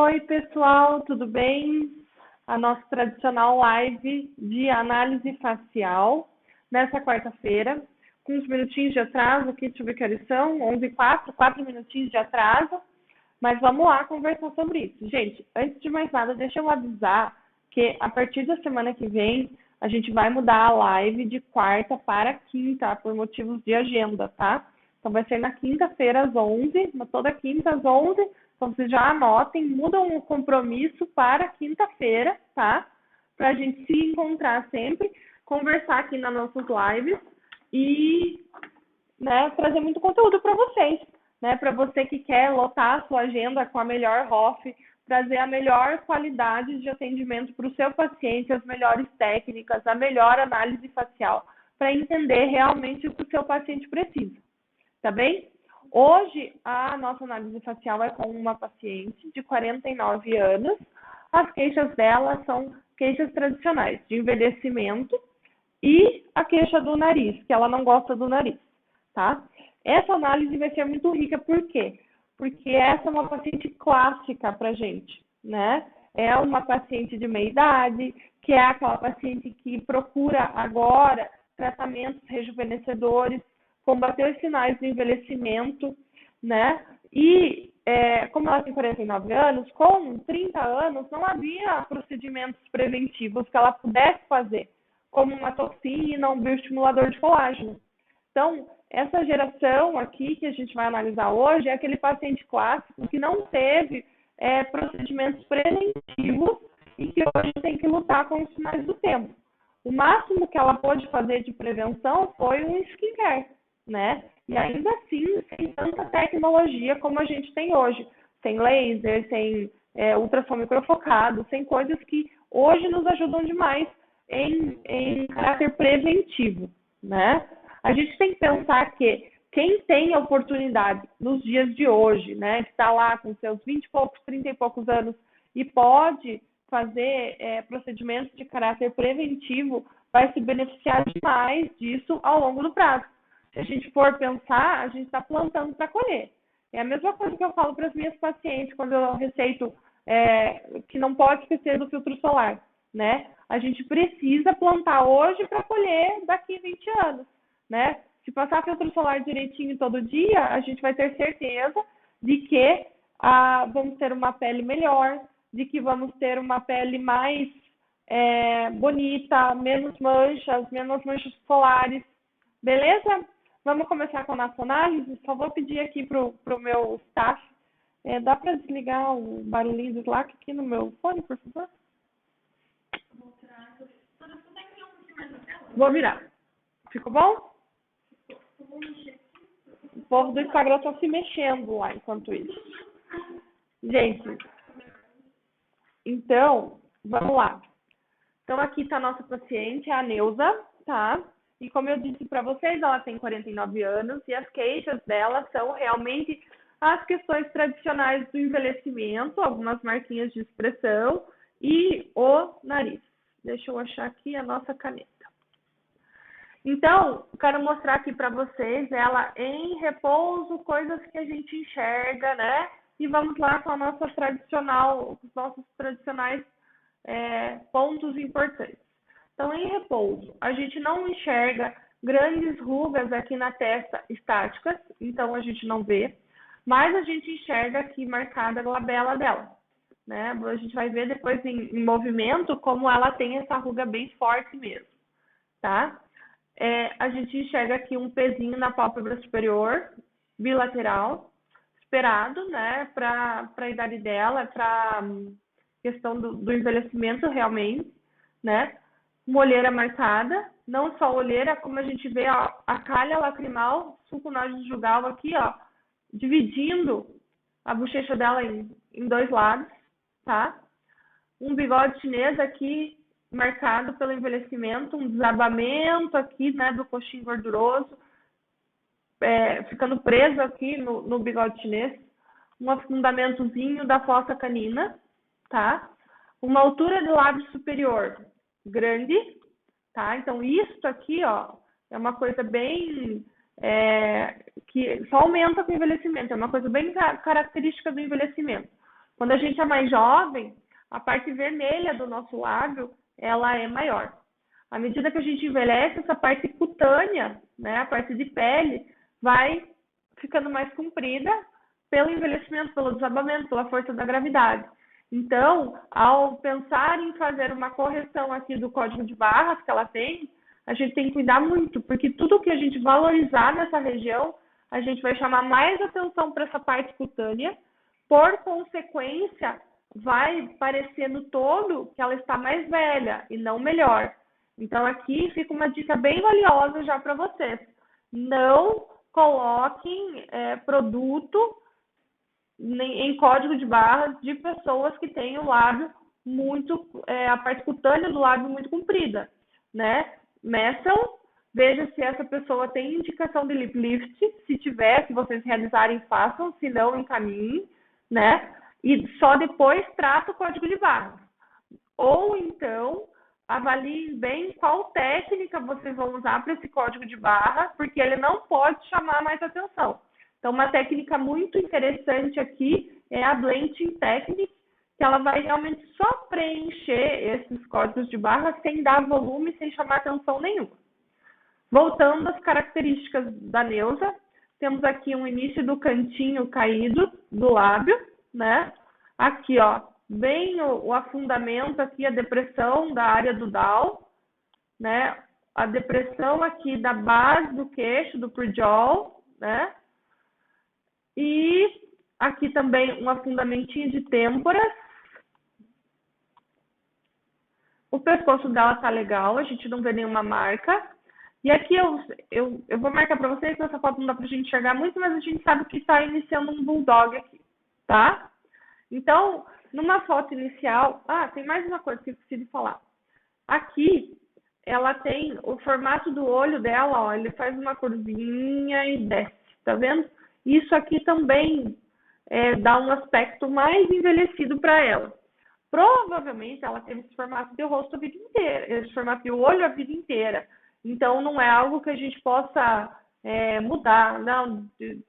Oi, pessoal, tudo bem? A nossa tradicional live de análise facial nessa quarta-feira, com uns minutinhos de atraso aqui, deixa eu ver que horas são, 11h04, 4 minutinhos de atraso, mas vamos lá conversar sobre isso. Gente, antes de mais nada, deixa eu avisar que a partir da semana que vem, a gente vai mudar a live de quarta para quinta, por motivos de agenda, tá? Então vai ser na quinta-feira às 11, toda quinta às 11. Então vocês já anotem, mudam o compromisso para quinta-feira, tá? Para a gente se encontrar sempre, conversar aqui nas nossas lives e, né, trazer muito conteúdo para vocês, né? Para você que quer lotar a sua agenda com a melhor ROF, trazer a melhor qualidade de atendimento para o seu paciente, as melhores técnicas, a melhor análise facial, para entender realmente o que o seu paciente precisa. Tá bem? Hoje, a nossa análise facial é com uma paciente de 49 anos. As queixas dela são queixas tradicionais, de envelhecimento e a queixa do nariz, que ela não gosta do nariz, tá? Essa análise vai ser muito rica, por quê? Porque essa é uma paciente clássica pra gente, né? É uma paciente de meia idade, que é aquela paciente que procura agora tratamentos rejuvenescedores, combater os sinais do envelhecimento, né? E como ela tem 49 anos, com 30 anos, não havia procedimentos preventivos que ela pudesse fazer, como uma toxina, um bioestimulador de colágeno. Então, essa geração aqui que a gente vai analisar hoje é aquele paciente clássico que não teve procedimentos preventivos e que hoje tem que lutar com os sinais do tempo. O máximo que ela pôde fazer de prevenção foi um skincare, né? E ainda assim, sem tanta tecnologia como a gente tem hoje, sem laser, sem ultrassom microfocado, sem coisas que hoje nos ajudam demais em caráter preventivo, né? A gente tem que pensar que quem tem a oportunidade nos dias de hoje, né, que está lá com seus 20 e poucos, 30 e poucos anos e pode fazer procedimentos de caráter preventivo, vai se beneficiar demais disso ao longo do prazo. Se a gente for pensar, a gente está plantando para colher. É a mesma coisa que eu falo para as minhas pacientes quando eu receito que não pode esquecer do filtro solar, né? A gente precisa plantar hoje para colher daqui a 20 anos, né? Se passar filtro solar direitinho todo dia, a gente vai ter certeza de que vamos ter uma pele melhor, de que vamos ter uma pele mais bonita, menos manchas solares, beleza? Vamos começar com a nossa análise. Só vou pedir aqui para o meu staff, dá para desligar o barulhinho do Slack aqui no meu fone, por favor? Vou virar. Ficou bom? O povo do Instagram está se mexendo lá enquanto isso. Gente, então, vamos lá. Então, aqui está a nossa paciente, a Neuza, tá? E como eu disse para vocês, ela tem 49 anos e as queixas dela são realmente as questões tradicionais do envelhecimento, algumas marquinhas de expressão e o nariz. Deixa eu achar aqui a nossa caneta. Então, quero mostrar aqui para vocês ela em repouso, coisas que a gente enxerga, né? E vamos lá com a nossa tradicional, os nossos tradicionais pontos importantes. Então, em repouso, a gente não enxerga grandes rugas aqui na testa estáticas, então a gente não vê, mas a gente enxerga aqui marcada a glabela dela, né? A gente vai ver depois em movimento como ela tem essa ruga bem forte mesmo, tá? A gente enxerga aqui um pezinho na pálpebra superior, bilateral, esperado, né, para a idade dela, para questão do envelhecimento realmente, né? Uma olheira marcada, não só olheira, como a gente vê ó, a calha lacrimal, sulconasojugal aqui, ó, dividindo a bochecha dela em dois lados, tá? Um bigode chinês aqui, marcado pelo envelhecimento, um desabamento aqui, né, do coxim gorduroso, ficando preso aqui no bigode chinês, um afundamentozinho da fossa canina, tá? Uma altura do lábio superior grande, tá? Então, isso aqui, ó, é uma coisa bem que só aumenta com o envelhecimento, é uma coisa bem característica do envelhecimento. Quando a gente é mais jovem, a parte vermelha do nosso lábio, ela é maior. À medida que a gente envelhece, essa parte cutânea, né, a parte de pele, vai ficando mais comprida pelo envelhecimento, pelo desabamento, pela força da gravidade. Então, ao pensar em fazer uma correção aqui do código de barras que ela tem, a gente tem que cuidar muito, porque tudo que a gente valorizar nessa região, a gente vai chamar mais atenção para essa parte cutânea, por consequência, vai parecer no todo que ela está mais velha e não melhor. Então, aqui fica uma dica bem valiosa já para vocês. Não coloquem produto em código de barras de pessoas que têm o lábio muito, a parte cutânea do lábio muito comprida, né? Meçam, veja se essa pessoa tem indicação de lip lift, se tiver, se vocês realizarem, façam, se não, encaminhem, né? E só depois trata o código de barras. Ou então, avaliem bem qual técnica vocês vão usar para esse código de barra, porque ele não pode chamar mais atenção. Então, uma técnica muito interessante aqui é a Blending Technique, que ela vai realmente só preencher esses códigos de barra sem dar volume, sem chamar atenção nenhuma. Voltando às características da Neusa, temos aqui um início do cantinho caído do lábio, né? Aqui, ó, bem o afundamento aqui, a depressão da área do Down, né? A depressão aqui da base do queixo, do prejaw, né? E aqui também um afundamentinho de têmporas. O pescoço dela tá legal, a gente não vê nenhuma marca. E aqui eu vou marcar para vocês, nessa foto não dá pra gente enxergar muito, mas a gente sabe que está iniciando um bulldog aqui, tá? Então, numa foto inicial... Ah, tem mais uma coisa que eu preciso falar. Aqui, ela tem o formato do olho dela, ó, ele faz uma curvinha e desce, tá vendo? Isso aqui também dá um aspecto mais envelhecido para ela. Provavelmente ela teve esse formato de rosto a vida inteira, esse formato de olho a vida inteira. Então não é algo que a gente possa mudar. Não,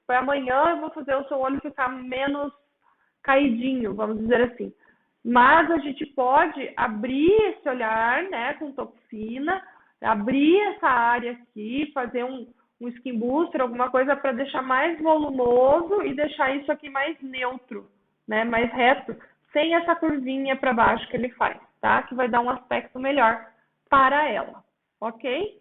para amanhã eu vou fazer o seu olho ficar menos caidinho, vamos dizer assim. Mas a gente pode abrir esse olhar, né, com toxina, abrir essa área aqui, fazer um skin booster, alguma coisa para deixar mais volumoso e deixar isso aqui mais neutro, né, mais reto, sem essa curvinha para baixo que ele faz, tá? Que vai dar um aspecto melhor para ela, ok?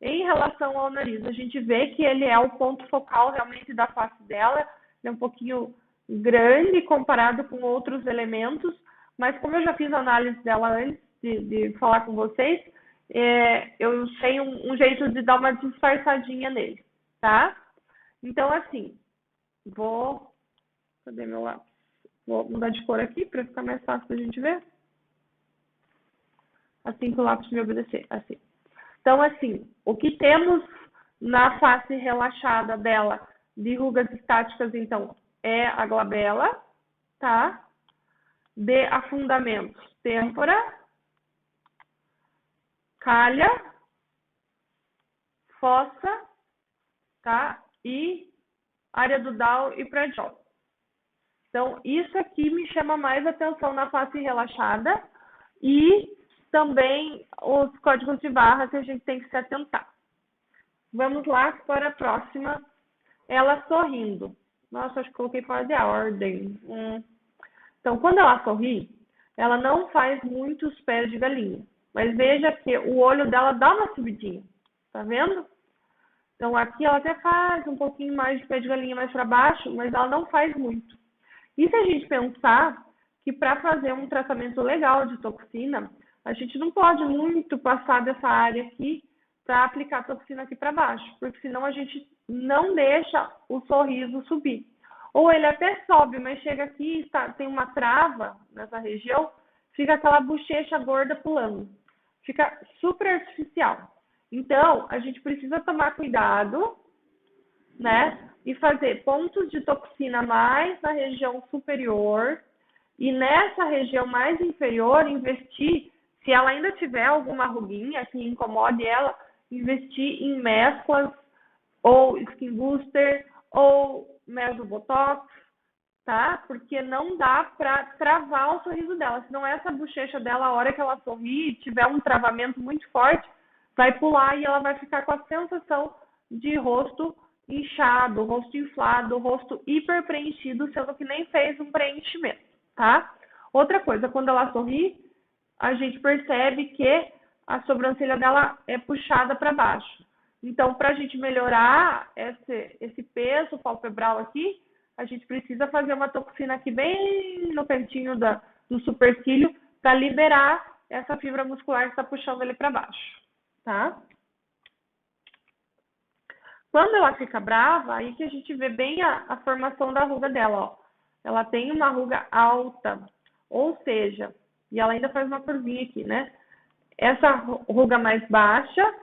Em relação ao nariz, a gente vê que ele é o ponto focal realmente da face dela, ele é um pouquinho grande comparado com outros elementos, mas como eu já fiz a análise dela antes de falar com vocês, eu sei um jeito de dar uma disfarçadinha nele, tá? Então, assim, cadê meu lápis? Vou mudar de cor aqui para ficar mais fácil da gente ver. Assim que o lápis me obedecer, assim. Então, assim, o que temos na face relaxada dela de rugas estáticas, então, é a glabela, tá? De afundamentos, têmpora, calha, fossa, tá? E área do Down e prejaw. Então, isso aqui me chama mais atenção na face relaxada e também os códigos de barra que a gente tem que se atentar. Vamos lá para a próxima. Ela sorrindo. Nossa, acho que coloquei fora de ordem. Então, quando ela sorri, ela não faz muitos pés de galinha. Mas veja que o olho dela dá uma subidinha. Tá vendo? Então, aqui ela até faz um pouquinho mais de pé de galinha mais para baixo, mas ela não faz muito. E se a gente pensar que para fazer um tratamento legal de toxina, a gente não pode muito passar dessa área aqui para aplicar toxina aqui para baixo, porque senão a gente não deixa o sorriso subir. Ou ele até sobe, mas chega aqui e tem uma trava nessa região, fica aquela bochecha gorda pulando. Fica super artificial. Então, a gente precisa tomar cuidado, né? E fazer pontos de toxina mais na região superior e nessa região mais inferior investir, se ela ainda tiver alguma ruguinha que incomode ela, investir em mesclas ou skin booster ou mesobotox tá? Porque não dá para travar o sorriso dela. Senão essa bochecha dela, a hora que ela sorrir, tiver um travamento muito forte, vai pular e ela vai ficar com a sensação de rosto inchado, rosto inflado, rosto hiper preenchido, sendo que nem fez um preenchimento, tá? Outra coisa, quando ela sorri, a gente percebe que a sobrancelha dela é puxada para baixo. Então, para a gente melhorar esse peso palpebral aqui, a gente precisa fazer uma toxina aqui bem no cantinho do supercílio para liberar essa fibra muscular que está puxando ele para baixo, tá? Quando ela fica brava, aí que a gente vê bem a formação da ruga dela, ó. Ela tem uma ruga alta, ou seja, e ela ainda faz uma curvinha aqui, né? Essa ruga mais baixa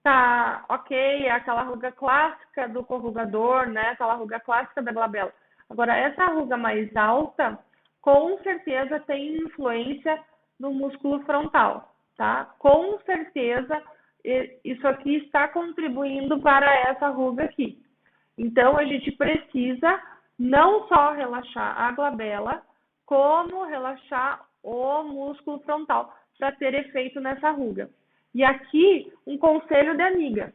tá ok, é aquela ruga clássica do corrugador, né? Aquela ruga clássica da glabela. Agora, essa ruga mais alta, com certeza tem influência no músculo frontal, tá? Com certeza, isso aqui está contribuindo para essa ruga aqui. Então, a gente precisa não só relaxar a glabela, como relaxar o músculo frontal para ter efeito nessa ruga. E aqui, um conselho de amiga.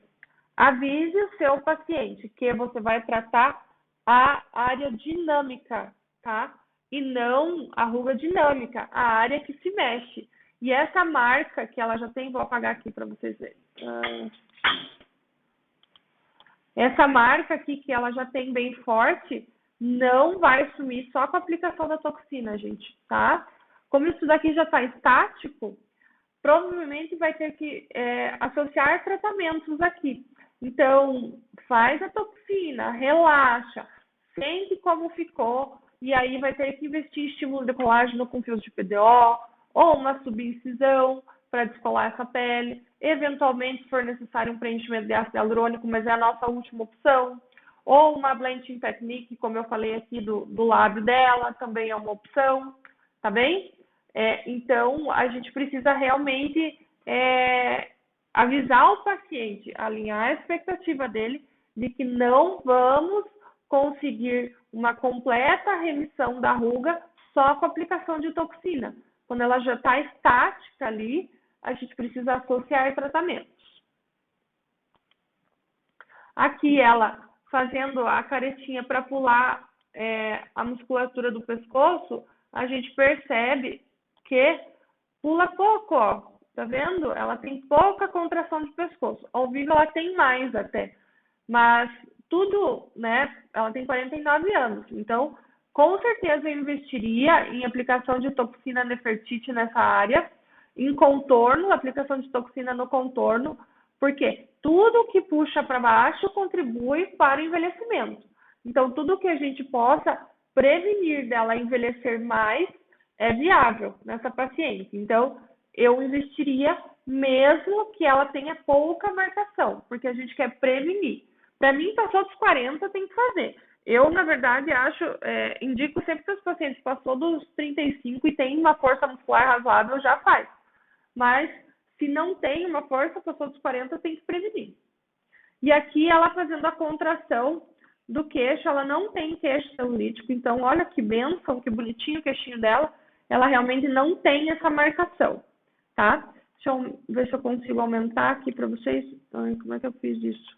Avise o seu paciente que você vai tratar a área dinâmica, tá? E não a ruga dinâmica, a área que se mexe. E essa marca que ela já tem, vou apagar aqui para vocês verem. Essa marca aqui que ela já tem bem forte, não vai sumir só com a aplicação da toxina, gente, tá? Como isso daqui já está estático, provavelmente vai ter que associar tratamentos aqui. Então, faz a toxina, relaxa, sente como ficou, e aí vai ter que investir em estímulo de colágeno com fios de PDO, ou uma subincisão para descolar essa pele. Eventualmente, se for necessário um preenchimento de ácido hialurônico, mas é a nossa última opção. Ou uma blanching technique, como eu falei aqui do lábio dela, também é uma opção, tá bem? Então, a gente precisa realmente avisar o paciente, alinhar a expectativa dele de que não vamos conseguir uma completa remissão da ruga só com a aplicação de toxina. Quando ela já está estática ali, a gente precisa associar tratamentos. Aqui ela fazendo a caretinha para pular a musculatura do pescoço, a gente percebe que pula pouco, ó. Tá vendo? Ela tem pouca contração de pescoço. Ao vivo ela tem mais até. Mas tudo, né? Ela tem 49 anos. Então, com certeza eu investiria em aplicação de toxina Nefertiti nessa área, em contorno, aplicação de toxina no contorno, porque tudo que puxa para baixo contribui para o envelhecimento. Então, tudo que a gente possa prevenir dela envelhecer mais é viável nessa paciente. Então, eu investiria mesmo que ela tenha pouca marcação, porque a gente quer prevenir. Para mim, passou dos 40, tem que fazer. Eu, na verdade, indico sempre para os pacientes, passou dos 35 e tem uma força muscular razoável, já faz. Mas, se não tem uma força, passou dos 40, tem que prevenir. E aqui, ela fazendo a contração do queixo, ela não tem queixo celulítico, então, olha que bênção, que bonitinho o queixinho dela, ela realmente não tem essa marcação, tá? Deixa eu ver se eu consigo aumentar aqui para vocês. Ai, como é que eu fiz isso?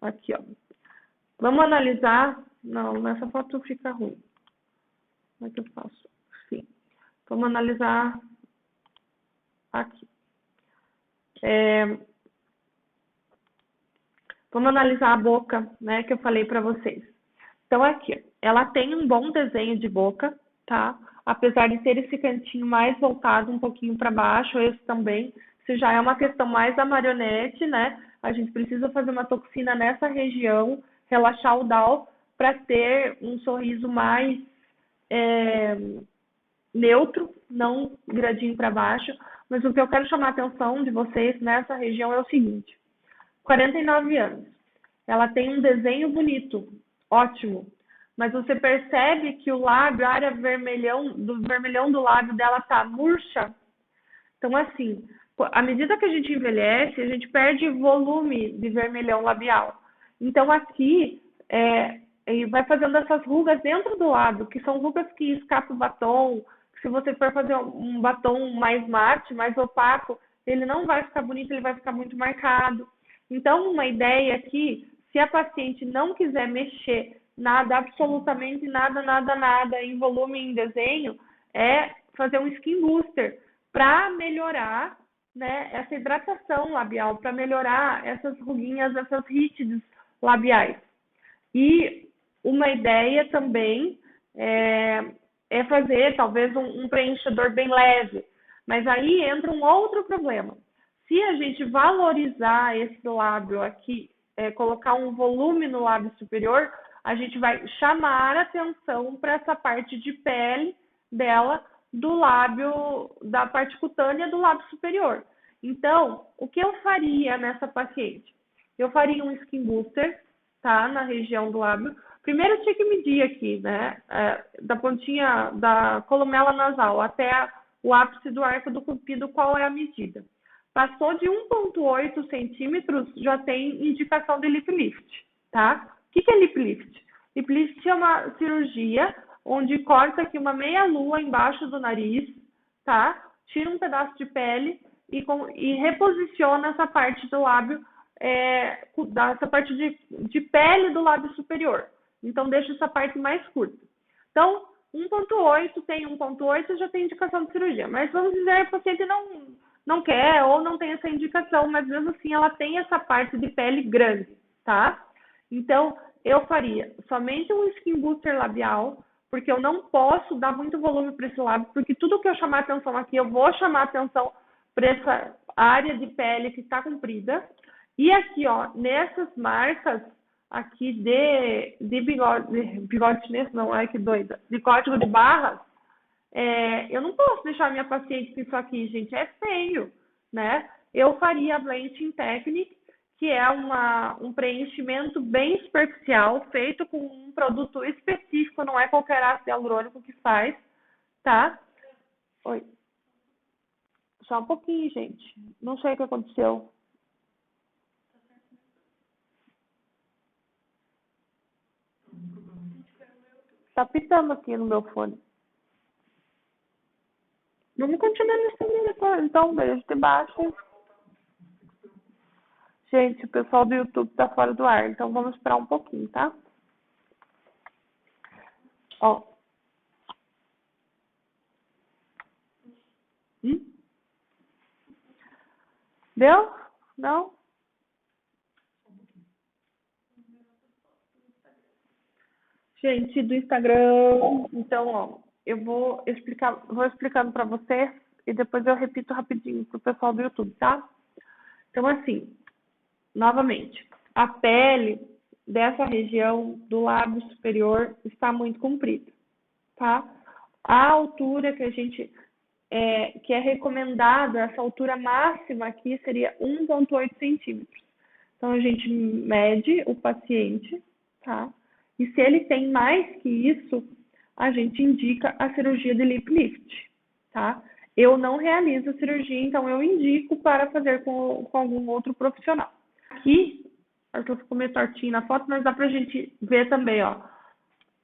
Aqui, ó. Vamos analisar. Não, nessa foto fica ruim. Como é que eu faço? Sim. Vamos analisar aqui. Vamos analisar a boca, né, que eu falei para vocês. Então, aqui, ela tem um bom desenho de boca, tá? Apesar de ter esse cantinho mais voltado um pouquinho para baixo, esse também, isso já é uma questão mais da marionete, né? A gente precisa fazer uma toxina nessa região, relaxar o DAO para ter um sorriso mais neutro, não gradinho para baixo. Mas o que eu quero chamar a atenção de vocês nessa região é o seguinte: 49 anos, ela tem um desenho bonito, ótimo, mas você percebe que o lábio, a área vermelhão do lábio dela tá murcha. Então, assim, à medida que a gente envelhece, a gente perde volume de vermelhão labial. Então, aqui, e vai fazendo essas rugas dentro do lábio, que são rugas que escapam o batom. Se você for fazer um batom mais mate, mais opaco, ele não vai ficar bonito, ele vai ficar muito marcado. Então, uma ideia aqui, se a paciente não quiser mexer nada, absolutamente nada, nada, nada em volume e em desenho, é fazer um skin booster para melhorar, né, essa hidratação labial, para melhorar essas ruguinhas, essas rítides labiais. E uma ideia também é fazer talvez um preenchedor bem leve, mas aí entra um outro problema. Se a gente valorizar esse lábio aqui, colocar um volume no lábio superior, a gente vai chamar atenção para essa parte de pele dela, do lábio, da parte cutânea do lábio superior. Então, o que eu faria nessa paciente? Eu faria um skin booster, tá, na região do lábio. Primeiro eu tinha que medir aqui, né, da pontinha da columela nasal até o ápice do arco do cupido, qual é a medida. Passou de 1,8 centímetros, já tem indicação de lip lift, tá? O que é lip lift? Lip lift é uma cirurgia onde corta aqui uma meia-lua embaixo do nariz, tá? Tira um pedaço de pele e reposiciona essa parte do lábio, essa parte de pele do lábio superior. Então, deixa essa parte mais curta. Então, 1,8, tem 1,8, já tem indicação de cirurgia. Mas vamos dizer que a paciente não quer ou não tem essa indicação, mas mesmo assim ela tem essa parte de pele grande, tá? Então, eu faria somente um skin booster labial, porque eu não posso dar muito volume para esse lábio, porque tudo que eu chamar atenção aqui, eu vou chamar atenção para essa área de pele que está comprida. E aqui, ó, nessas marcas aqui de bigode chinês, não, ai que doida, de código de barras, eu não posso deixar minha paciente com isso aqui, gente, é feio, né? Eu faria a Blanching Technique, que é um preenchimento bem superficial, feito com um produto específico, não é qualquer ácido hialurônico que faz, tá? Oi. Só um pouquinho, gente. Não sei o que aconteceu. Tá pitando aqui no meu fone. Vamos continuar nesse então, beijo de baixo. Gente, o pessoal do YouTube tá fora do ar, então vamos esperar um pouquinho, tá? Ó. Deu? Não? Gente, do Instagram, então, ó, eu vou explicando para vocês e depois eu repito rapidinho pro pessoal do YouTube, tá? Então, assim, novamente, a pele dessa região do lábio superior está muito comprida, tá? A altura que a gente que é recomendada, essa altura máxima aqui seria 1,8 centímetros. Então, a gente mede o paciente, tá? E se ele tem mais que isso, a gente indica a cirurgia de lip lift, tá? Eu não realizo a cirurgia, então eu indico para fazer com algum outro profissional. Aqui, acho que ficou meio tortinho na foto, mas dá pra gente ver também, ó.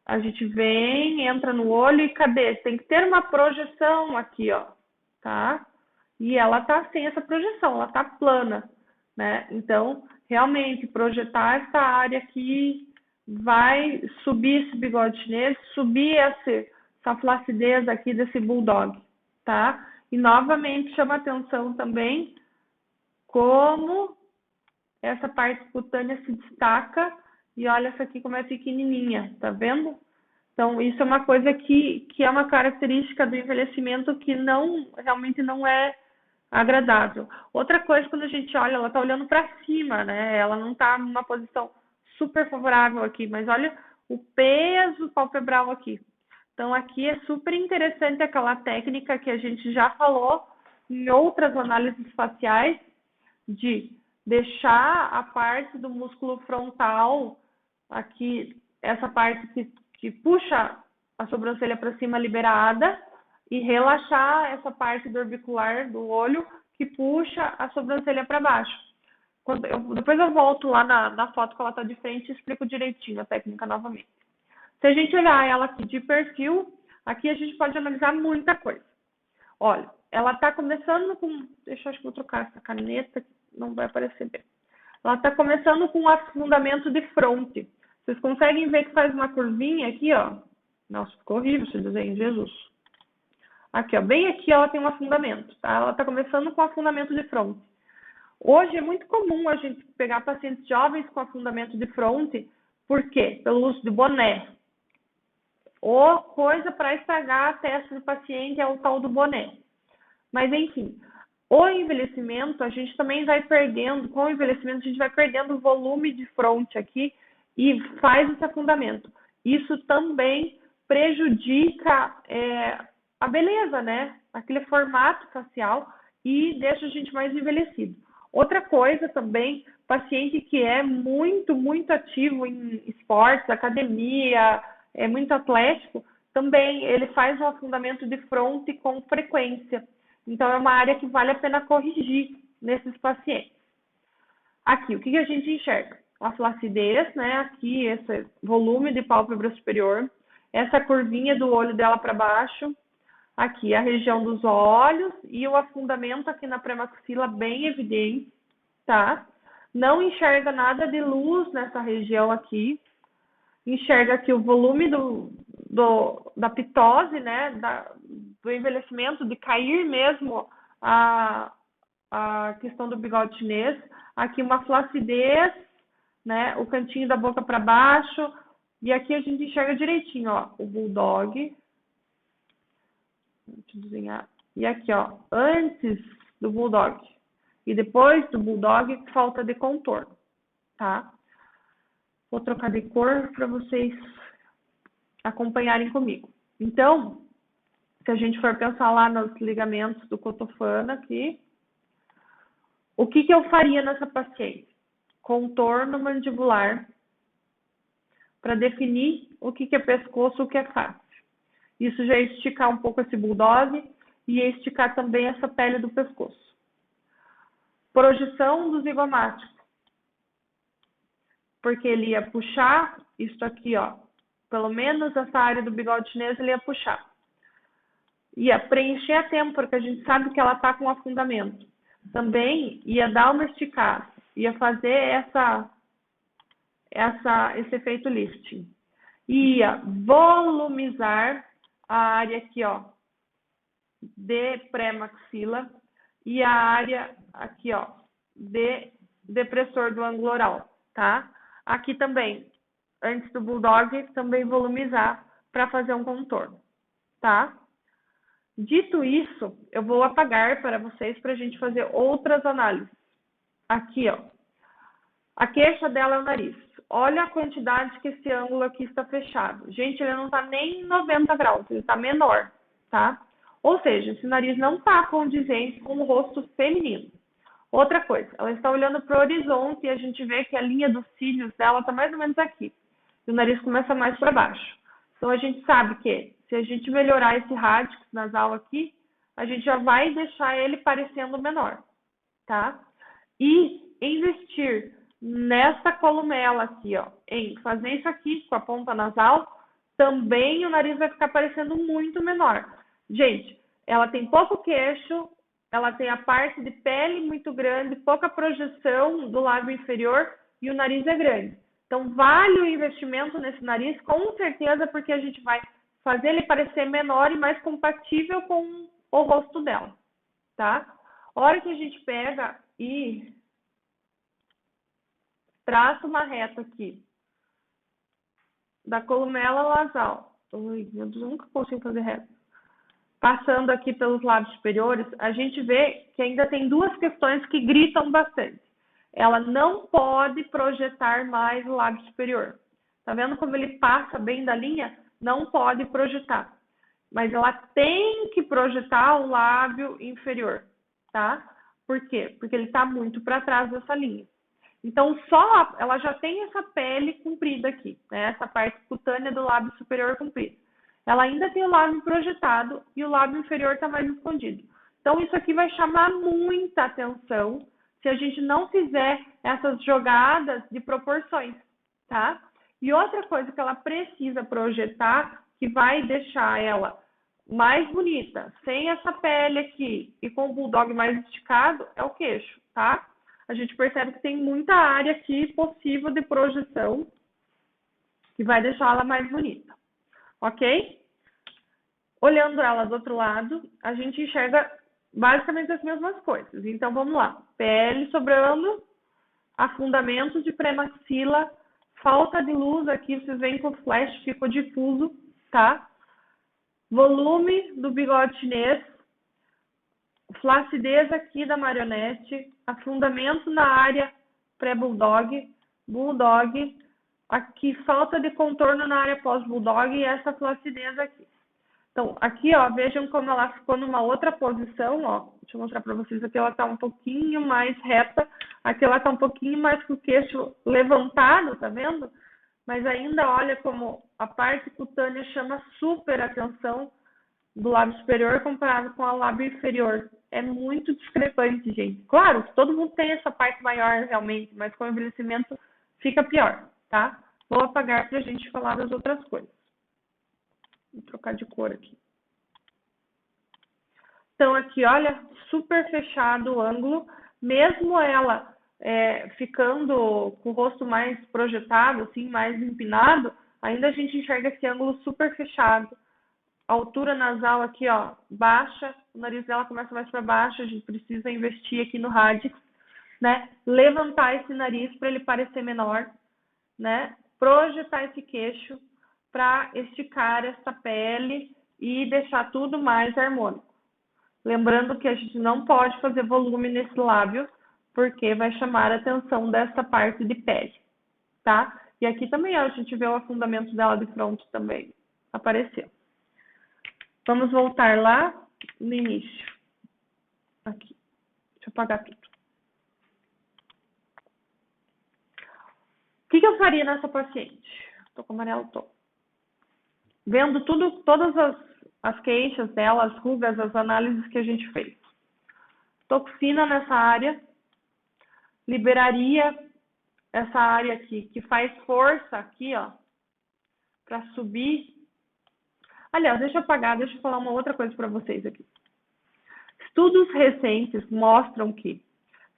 A gente vem, entra no olho e cadê? Tem que ter uma projeção aqui, ó, tá? E ela tá sem essa projeção, ela tá plana, né? Então, realmente, projetar essa área aqui vai subir esse bigode chinês, subir essa flacidez aqui desse bulldog, tá? E, novamente, chama atenção também como essa parte cutânea se destaca. E olha essa aqui como é pequenininha, tá vendo? Então, isso é uma coisa que é uma característica do envelhecimento que realmente não é agradável. Outra coisa, quando a gente olha, ela tá olhando para cima, né? Ela não tá numa posição super favorável aqui, mas olha o peso palpebral aqui. Então, aqui é super interessante aquela técnica que a gente já falou em outras análises faciais, de deixar a parte do músculo frontal aqui, essa parte que puxa a sobrancelha para cima liberada e relaxar essa parte do orbicular do olho que puxa a sobrancelha para baixo. Depois eu volto lá na foto que ela está de frente e explico direitinho a técnica novamente. Se a gente olhar ela aqui de perfil, aqui a gente pode analisar muita coisa. Olha, ela está começando com... Deixa eu acho que vou trocar essa caneta, não vai aparecer bem. Ela está começando com o afundamento de fronte. Vocês conseguem ver que faz uma curvinha aqui, ó. Nossa, ficou horrível esse desenho, Jesus. Aqui, ó, bem aqui ela tem um afundamento, tá? Ela está começando com afundamento de fronte. Hoje é muito comum a gente pegar pacientes jovens com afundamento de fronte, por quê? Pelo uso de boné. Ou coisa para estragar a testa do paciente é o tal do boné. Mas, enfim, o envelhecimento, a gente também vai perdendo, com o envelhecimento, a gente vai perdendo o volume de fronte aqui e faz esse afundamento. Isso também prejudica a beleza, né? Aquele formato facial e deixa a gente mais envelhecido. Outra coisa também, paciente que é muito, muito ativo em esportes, academia, é muito atlético, também ele faz um afundamento de fronte com frequência. Então, é uma área que vale a pena corrigir nesses pacientes. Aqui, o que a gente enxerga? A flacidez, né? Aqui, esse volume de pálpebra superior, essa curvinha do olho dela para baixo, aqui a região dos olhos e o afundamento aqui na pré-maxila bem evidente, tá? Não enxerga nada de luz nessa região aqui. Enxerga aqui o volume da pitose, né? Do envelhecimento, de cair mesmo a questão do bigode chinês. Aqui uma flacidez, né? O cantinho da boca para baixo. E aqui a gente enxerga direitinho, ó, o bulldog. Deixa eu desenhar. E aqui, ó, antes do bulldog e depois do bulldog, falta de contorno, tá? Vou trocar de cor para vocês acompanharem comigo. Então, se a gente for pensar lá nos ligamentos do cotofana aqui, o que eu faria nessa paciente? Contorno mandibular para definir o que é pescoço, o que é face. Isso já é esticar um pouco esse bulldog e é esticar também essa pele do pescoço. Projeção do zigomático. Porque ele ia puxar isso aqui, ó. Pelo menos essa área do bigode chinês ele ia puxar. Ia preencher a têmpora, porque a gente sabe que ela está com afundamento. Também ia dar uma esticada. Ia fazer esse efeito lifting. Ia volumizar a área aqui, ó, de pré-maxila e a área aqui, ó, de depressor do ângulo oral, tá? Aqui também, antes do bulldog, também volumizar para fazer um contorno, tá? Dito isso, eu vou apagar para vocês para a gente fazer outras análises. Aqui, ó, a queixa dela é o nariz. Olha a quantidade que esse ângulo aqui está fechado. Gente, ele não está nem em 90 graus, ele está menor, tá? Ou seja, esse nariz não está condizente com o rosto feminino. Outra coisa, ela está olhando para o horizonte e a gente vê que a linha dos cílios dela está mais ou menos aqui. E o nariz começa mais para baixo. Então, a gente sabe que se a gente melhorar esse rádix nasal aqui, a gente já vai deixar ele parecendo menor, tá? E investir nessa columela aqui, ó, em fazer isso aqui com a ponta nasal, também o nariz vai ficar parecendo muito menor. Gente, ela tem pouco queixo, ela tem a parte de pele muito grande, pouca projeção do lábio inferior e o nariz é grande. Então, vale o investimento nesse nariz, com certeza, porque a gente vai fazer ele parecer menor e mais compatível com o rosto dela, tá? A hora que a gente pega e traça uma reta aqui da columela nasal. Ui, meu Deus, eu nunca consigo fazer reta. Passando aqui pelos lábios superiores, a gente vê que ainda tem duas questões que gritam bastante. Ela não pode projetar mais o lábio superior. Tá vendo como ele passa bem da linha? Não pode projetar. Mas ela tem que projetar o lábio inferior, tá? Por quê? Porque ele está muito para trás dessa linha. Então, ela já tem essa pele comprida aqui, né? Essa parte cutânea do lábio superior comprida. Ela ainda tem o lábio projetado e o lábio inferior está mais escondido. Então, isso aqui vai chamar muita atenção se a gente não fizer essas jogadas de proporções, tá? E outra coisa que ela precisa projetar, que vai deixar ela mais bonita, sem essa pele aqui e com o bulldog mais esticado, é o queixo, tá? A gente percebe que tem muita área aqui possível de projeção que vai deixar ela mais bonita, ok? Olhando ela do outro lado, a gente enxerga basicamente as mesmas coisas. Então, vamos lá. Pele sobrando, afundamento de premaxila, falta de luz aqui, vocês veem que o flash ficou difuso, tá? Volume do bigode chinês, flacidez aqui da marionete, afundamento na área pré-bulldog, bulldog, aqui falta de contorno na área pós-bulldog e essa flacidez aqui. Então, aqui, ó, vejam como ela ficou numa outra posição, ó. Deixa eu mostrar para vocês. Aqui ela tá um pouquinho mais reta, aqui ela tá um pouquinho mais com o queixo levantado, tá vendo? Mas ainda, olha como a parte cutânea chama super atenção do lábio superior comparado com a lábio inferior. É muito discrepante, gente. Claro, todo mundo tem essa parte maior realmente, mas com o envelhecimento fica pior, tá? Vou apagar pra gente falar das outras coisas. Vou trocar de cor aqui. Então, aqui, olha, super fechado o ângulo. Mesmo ela ficando com o rosto mais projetado, assim, mais empinado, ainda a gente enxerga esse ângulo super fechado. A altura nasal aqui, ó, baixa. O nariz dela começa mais para baixo. A gente precisa investir aqui no radix, né? Levantar esse nariz para ele parecer menor, né? Projetar esse queixo para esticar essa pele e deixar tudo mais harmônico. Lembrando que a gente não pode fazer volume nesse lábio, porque vai chamar a atenção dessa parte de pele, tá? E aqui também a gente vê o afundamento dela de fronte também, apareceu. Vamos voltar lá no início. Aqui, deixa eu apagar tudo. O que eu faria nessa paciente? Tô com amarelo, tô. Vendo tudo, todas as queixas dela, as rugas, as análises que a gente fez. Toxina nessa área, liberaria essa área aqui, que faz força aqui, ó, para subir. Aliás, deixa eu apagar, deixa eu falar uma outra coisa para vocês aqui. Estudos recentes mostram que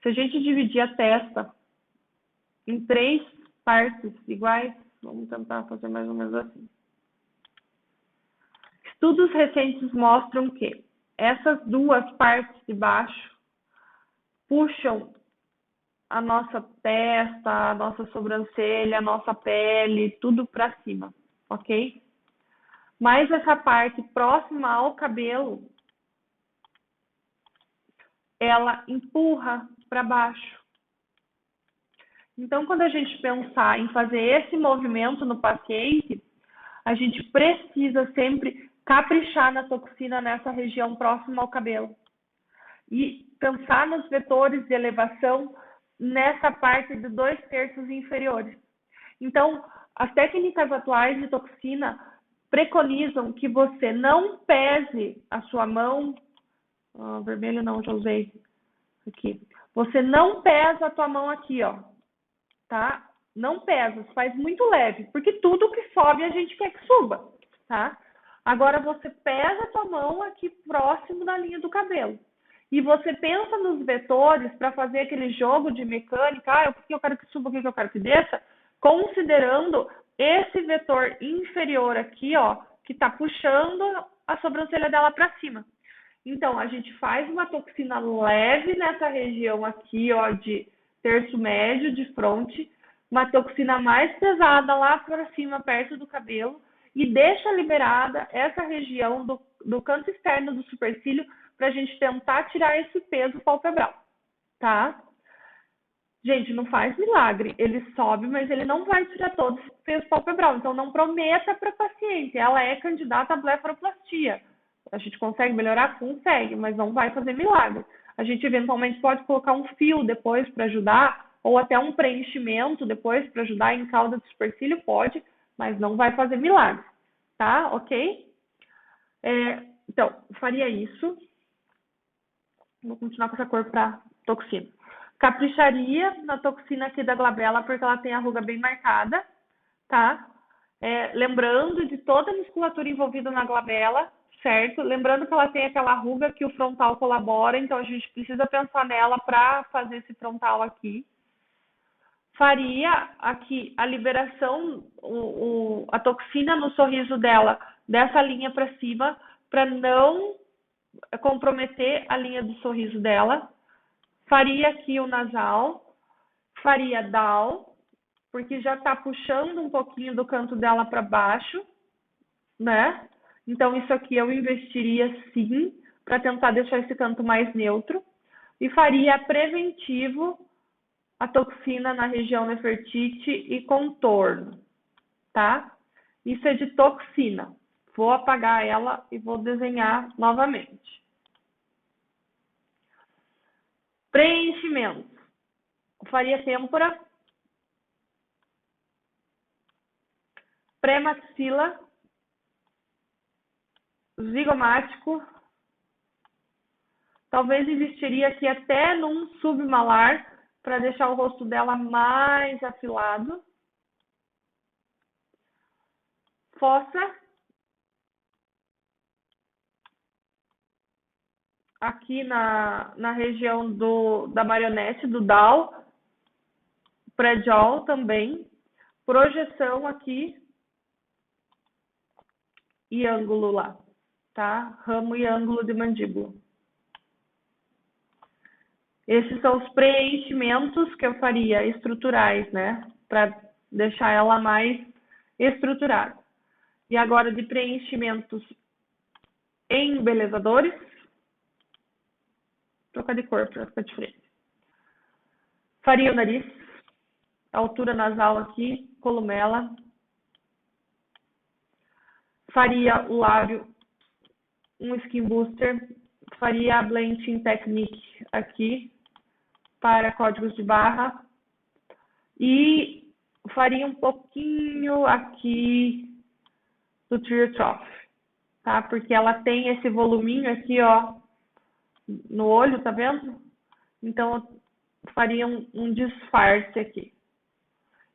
se a gente dividir a testa em 3 partes iguais, vamos tentar fazer mais ou menos assim. Estudos recentes mostram que essas 2 partes de baixo puxam a nossa testa, a nossa sobrancelha, a nossa pele, tudo para cima, ok? Mas essa parte próxima ao cabelo, ela empurra para baixo. Então, quando a gente pensar em fazer esse movimento no paciente, a gente precisa sempre caprichar na toxina nessa região próxima ao cabelo. E pensar nos vetores de elevação nessa parte de 2/3 inferiores. Então, as técnicas atuais de toxina preconizam que você não pese a sua mão, vermelho não, já usei aqui. Você não pesa a tua mão aqui, ó, tá? Não pesa, faz muito leve, porque tudo que sobe a gente quer que suba, tá? Agora você pesa a tua mão aqui próximo da linha do cabelo. E você pensa nos vetores para fazer aquele jogo de mecânica, o que eu quero que suba, o que eu quero que desça, considerando esse vetor inferior aqui, ó, que está puxando a sobrancelha dela para cima. Então, a gente faz uma toxina leve nessa região aqui, ó, de terço médio, de fronte, uma toxina mais pesada lá para cima, perto do cabelo, e deixa liberada essa região do canto externo do supercílio para a gente tentar tirar esse peso palpebral, tá? Gente, não faz milagre, ele sobe, mas ele não vai tirar todo esse peso palpebral, então não prometa para a paciente, ela é candidata à blefaroplastia. A gente consegue melhorar? Consegue, mas não vai fazer milagre. A gente eventualmente pode colocar um fio depois para ajudar, ou até um preenchimento depois para ajudar em cauda do supercílio, pode, mas não vai fazer milagre, tá? Ok? Então, faria isso. Vou continuar com essa cor para toxina. Capricharia na toxina aqui da glabela, porque ela tem a ruga bem marcada, tá? Lembrando de toda a musculatura envolvida na glabela, certo? Lembrando que ela tem aquela ruga que o frontal colabora, então a gente precisa pensar nela para fazer esse frontal aqui. Faria aqui a liberação, a toxina no sorriso dela, dessa linha para cima, para não comprometer a linha do sorriso dela. Faria aqui o nasal, faria down, porque já está puxando um pouquinho do canto dela para baixo, né? Então, isso aqui eu investiria sim, para tentar deixar esse canto mais neutro. E faria preventivo, a toxina na região Nefertiti e contorno, tá? Isso é de toxina. Vou apagar ela e vou desenhar novamente. Preenchimento. Faria têmpora, pré-maxila, zigomático. Talvez investiria aqui até num submalar para deixar o rosto dela mais afilado. Fossa. Aqui na região da marionete, do down. Pré-jaw também. Projeção aqui. E ângulo lá, tá? Ramo e ângulo de mandíbula. Esses são os preenchimentos que eu faria, estruturais, né? Para deixar ela mais estruturada. E agora de preenchimentos embelezadores. Trocar de cor para ficar diferente. Faria o nariz, altura nasal aqui, columela. Faria o lábio, um skin booster. Faria a blending technique aqui, para códigos de barra. E faria um pouquinho aqui do tear trough, tá? Porque ela tem esse voluminho aqui, ó, no olho, tá vendo? Então, eu faria um disfarce aqui.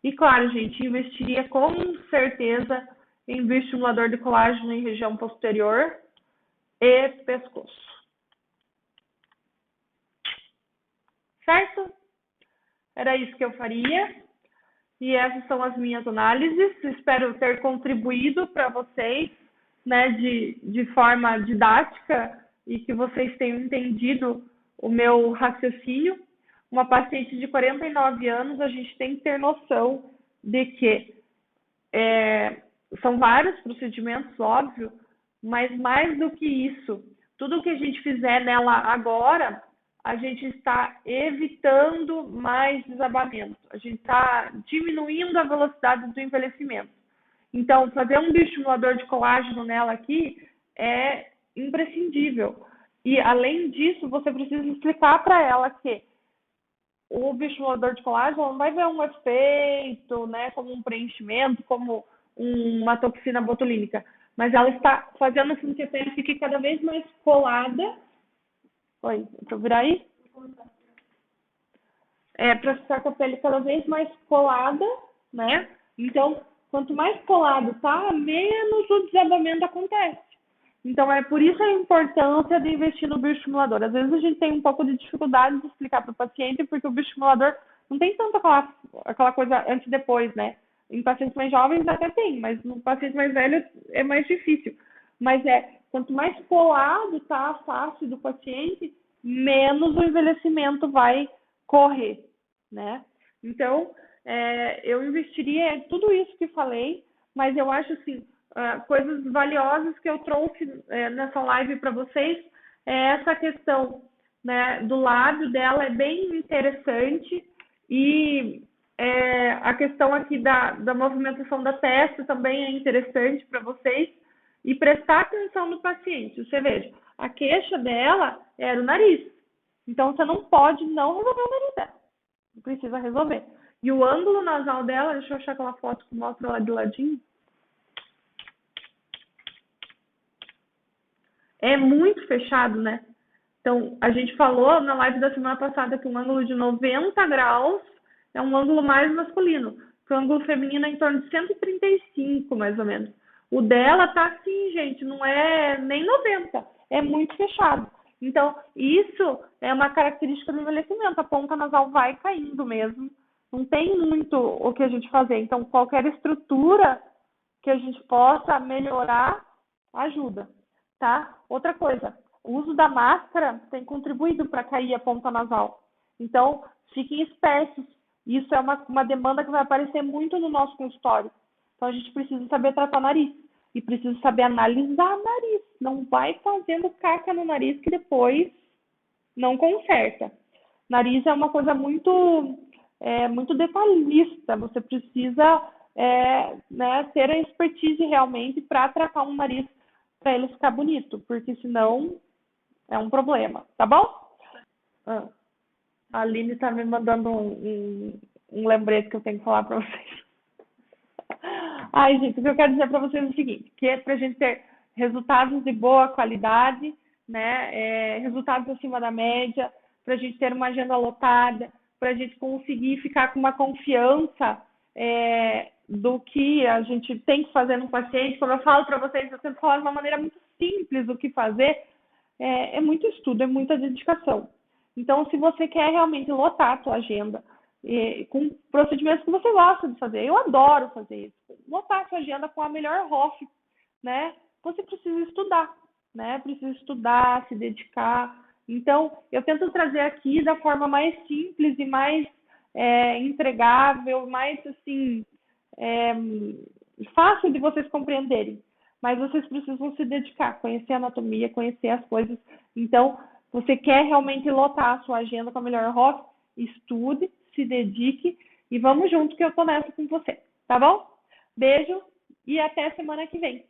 E claro, gente, investiria com certeza em bioestimulador de colágeno em região posterior e pescoço. Certo? Era isso que eu faria. E essas são as minhas análises. Espero ter contribuído para vocês, né, de forma didática e que vocês tenham entendido o meu raciocínio. Uma paciente de 49 anos, a gente tem que ter noção de que são vários procedimentos, óbvio, mas mais do que isso, tudo que a gente fizer nela agora, a gente está evitando mais desabamento, a gente está diminuindo a velocidade do envelhecimento. Então, fazer um bioestimulador de colágeno nela aqui é imprescindível. E, além disso, você precisa explicar para ela que o bioestimulador de colágeno não vai ver um efeito, né, como um preenchimento, como uma toxina botulínica, mas ela está fazendo com que a pele fique cada vez mais colada. Oi, deixa eu virar aí. Para ficar com a pele cada vez mais colada, né? Então, quanto mais colado tá, menos o desabamento acontece. Então, é por isso a importância de investir no bioestimulador. Às vezes a gente tem um pouco de dificuldade de explicar para o paciente, porque o bioestimulador não tem tanto aquela coisa antes e depois, né? Em pacientes mais jovens até tem, mas no paciente mais velho é mais difícil. Mas quanto mais colado tá a face do paciente, menos o envelhecimento vai correr, né? Então, eu investiria em tudo isso que falei, mas eu acho assim, coisas valiosas que eu trouxe nessa live para vocês essa questão, né, do lábio dela é bem interessante e a questão aqui da movimentação da testa também é interessante para vocês e prestar atenção no paciente. Você veja, a queixa dela era o nariz, então você não pode não resolver o nariz dela, precisa resolver. E o ângulo nasal dela, deixa eu achar aquela foto que mostra ela de ladinho. É muito fechado, né? Então, a gente falou na live da semana passada que um ângulo de 90 graus é um ângulo mais masculino, que o ângulo feminino é em torno de 135, mais ou menos. O dela tá assim, gente, não é nem 90, é muito fechado. Então, isso é uma característica do envelhecimento, a ponta nasal vai caindo mesmo, não tem muito o que a gente fazer. Então, qualquer estrutura que a gente possa melhorar, ajuda, tá? Outra coisa, o uso da máscara tem contribuído para cair a ponta nasal. Então, fiquem espertos. Isso é uma demanda que vai aparecer muito no nosso consultório. Então, a gente precisa saber tratar nariz e precisa saber analisar nariz. Não vai fazendo caca no nariz que depois não conserta. Nariz é uma coisa muito detalhista. Você precisa né, ter a expertise realmente para tratar um nariz para ele ficar bonito, porque senão é um problema, tá bom? Ah, a Aline está me mandando um lembrete que eu tenho que falar para vocês. Ai, gente, o que eu quero dizer para vocês é o seguinte, que é para a gente ter resultados de boa qualidade, né, resultados acima da média, para a gente ter uma agenda lotada, para a gente conseguir ficar com uma confiança do que a gente tem que fazer no paciente. Como eu falo para vocês, eu tento falar de uma maneira muito simples o que fazer, é muito estudo, é muita dedicação. Então, se você quer realmente lotar a sua agenda com procedimentos que você gosta de fazer, eu adoro fazer isso, lotar a sua agenda com a melhor ROF, né? Você precisa estudar, né? Precisa estudar, se dedicar. Então, eu tento trazer aqui da forma mais simples e mais entregável, mais assim, fácil de vocês compreenderem. Mas vocês precisam se dedicar, conhecer a anatomia, conhecer as coisas. Então, você quer realmente lotar a sua agenda com a melhor ROF? Estude, se dedique e vamos junto que eu tô nessa com você, tá bom? Beijo e até semana que vem.